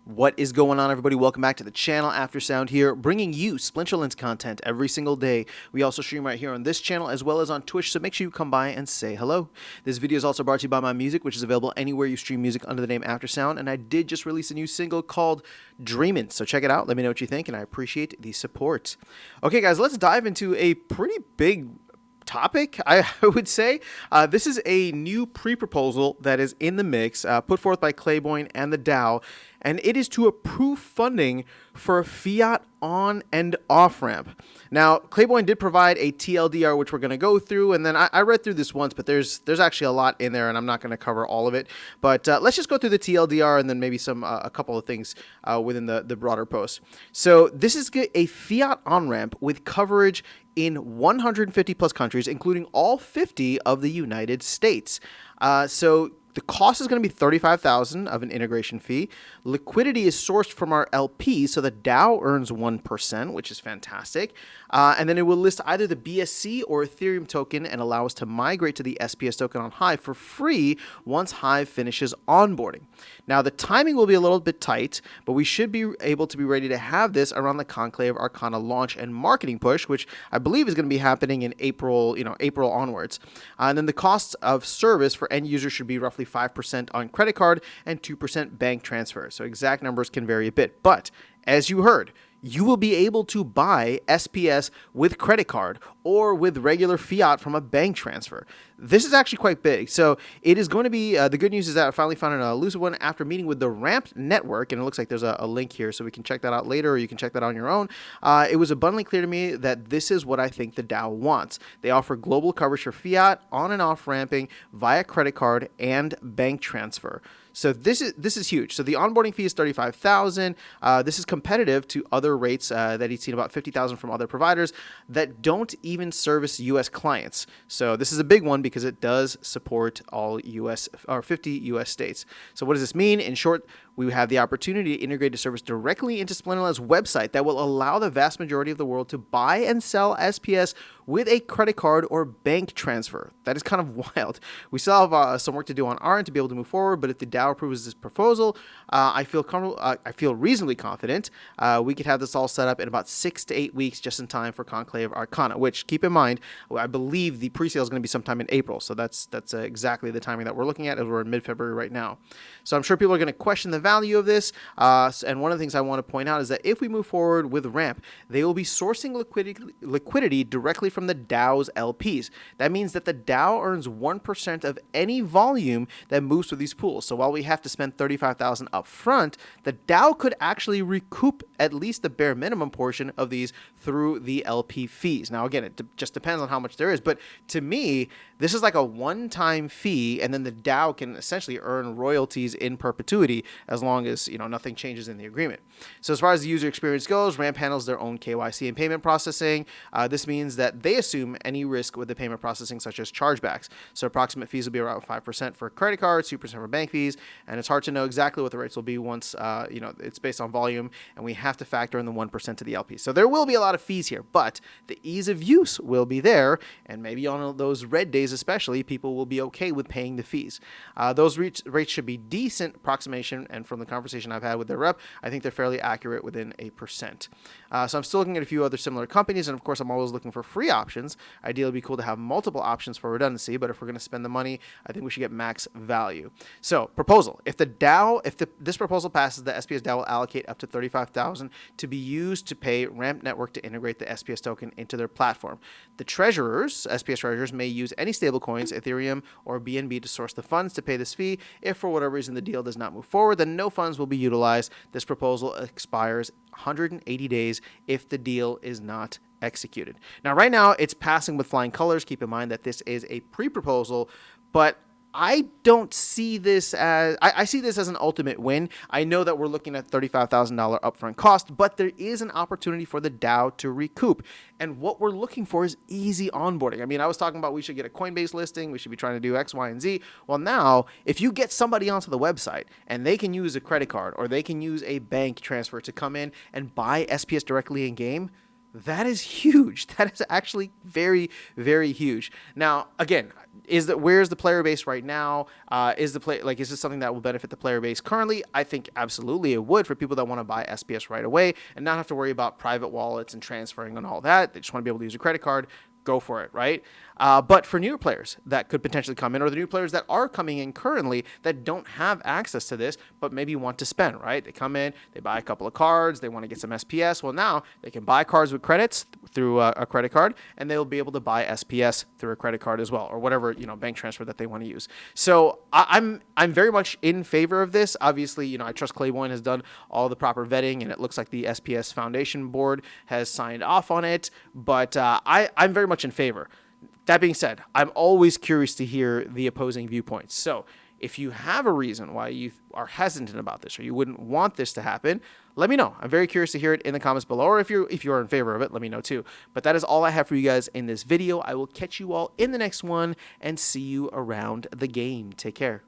What is going on, everybody? Welcome back to the channel. After Sound here, bringing you Splinterlands content every single day. We also stream right here on this channel as well as on Twitch, so make sure you come by and say hello. This video is also brought to you by my music, which is available anywhere you stream music under the name After Sound, and I did just release a new single called Dreamin', so check it out. Let me know what you think, and I appreciate the support. Okay, guys, let's dive into a pretty big topic, I would say. This is a new pre-proposal that is in the mix, put forth by Claiborne and the DAO, and it is to approve funding for a fiat on and off ramp. Now, Claiborne did provide a TLDR, which we're going to go through, and then I read through this once, but there's actually a lot in there, and I'm not going to cover all of it. But let's just go through the TLDR and then maybe a couple of things within the broader post. So this is a fiat on ramp with coverage in 150 plus countries, including all 50 of the United States. So the cost is going to be $35,000 of an integration fee. Liquidity is sourced from our LP, so the DAO earns 1%, which is fantastic. And then it will list either the BSC or Ethereum token and allow us to migrate to the SPS token on Hive for free once Hive finishes onboarding. Now, the timing will be a little bit tight, but we should be able to be ready to have this around the Conclave Arcana launch and marketing push, which I believe is going to be happening in April, April onwards. And then the cost of service for end users should be roughly 5% on credit card and 2% bank transfer. So exact numbers can vary a bit. But as you heard, you will be able to buy SPS with credit card or with regular fiat from a bank transfer. This is actually quite big. So it is going to be, the good news is that I finally found an elusive one after meeting with the Ramped network, and it looks like there's a link here so we can check that out later, or you can check that on your own. It was abundantly clear to me that this is what I think the DAO wants. They offer global coverage for fiat, on and off ramping via credit card and bank transfer. So this is huge. So the onboarding fee is $35,000. This is competitive to other rates that he's seen, about $50,000 from other providers that don't even service U.S. clients. So this is a big one because it does support all U.S. or 50 U.S. states. So what does this mean? In short, we have the opportunity to integrate a service directly into Splinterlands' website that will allow the vast majority of the world to buy and sell SPS with a credit card or bank transfer. That is kind of wild. We still have some work to do on our end to be able to move forward, but if the DAO approves this proposal, I feel reasonably confident we could have this all set up in about 6 to 8 weeks, just in time for Conclave Arcana, which, keep in mind, I believe the pre-sale is going to be sometime in April, so that's exactly the timing that we're looking at, as we're in mid-February right now. So I'm sure people are going to question the value of this, and one of the things I want to point out is that if we move forward with Ramp, they will be sourcing liquidity directly from the DAO's LPs. That means that the DAO earns 1% of any volume that moves through these pools. So while we have to spend $35,000 up front, the DAO could actually recoup at least the bare minimum portion of these through the LP fees. Now, again, it just depends on how much there is, but to me, this is like a one-time fee, and then the DAO can essentially earn royalties in perpetuity as long as nothing changes in the agreement. So as far as the user experience goes, Ramp handles their own KYC and payment processing. This means that they assume any risk with the payment processing, such as chargebacks. So approximate fees will be around 5% for credit cards, 2% for bank fees, and it's hard to know exactly what the rates will be once it's based on volume, and we have to factor in the 1% to the LP. So there will be a lot of fees here, but the ease of use will be there, and maybe on those red days especially, people will be okay with paying the fees. Those rates should be decent approximation, and from the conversation I've had with their rep, I think they're fairly accurate within a percent. So I'm still looking at a few other similar companies, and of course I'm always looking for free options. Ideally, it'd be cool to have multiple options for redundancy, but if we're going to spend the money, I think we should get max value. So proposal: if this proposal passes, the SPS DAO will allocate up to $35,000 to be used to pay Ramp Network to integrate the SPS token into their platform. The SPS treasurers may use any stablecoins, Ethereum or BNB, to source the funds to pay this fee. If for whatever reason the deal does not move forward, then no funds will be utilized. This proposal expires 180 days if the deal is not executed. Now, right now, it's passing with flying colors. Keep in mind that this is a pre-proposal, but I don't see this as, I see this as an ultimate win. I know that we're looking at $35,000 upfront cost, but there is an opportunity for the DAO to recoup. And what we're looking for is easy onboarding. I mean, I was talking about we should get a Coinbase listing. We should be trying to do X, Y, and Z. Well, now, if you get somebody onto the website and they can use a credit card or they can use a bank transfer to come in and buy SPS directly in game, That is huge. That is actually very, very huge. Now, again, where's the player base right now? Is this something that will benefit the player base currently? I think absolutely it would for people that want to buy SPS right away and not have to worry about private wallets and transferring and all that. They just want to be able to use a credit card. Go for it, right? But for newer players that could potentially come in, or the new players that are coming in currently that don't have access to this, but maybe want to spend, right? They come in, they buy a couple of cards, they want to get some SPS. Well, now they can buy cards with credits through a credit card, and they'll be able to buy SPS through a credit card as well, or whatever bank transfer that they want to use. So I'm very much in favor of this. Obviously, I trust Claiborne has done all the proper vetting, and it looks like the SPS Foundation Board has signed off on it. But I'm very much in favor. That being said, I'm always curious to hear the opposing viewpoints. So if you have a reason why you are hesitant about this or you wouldn't want this to happen, let me know. I'm very curious to hear it in the comments below, or if you're in favor of it, let me know too. But that is all I have for you guys in this video. I will catch you all in the next one and see you around the game. Take care.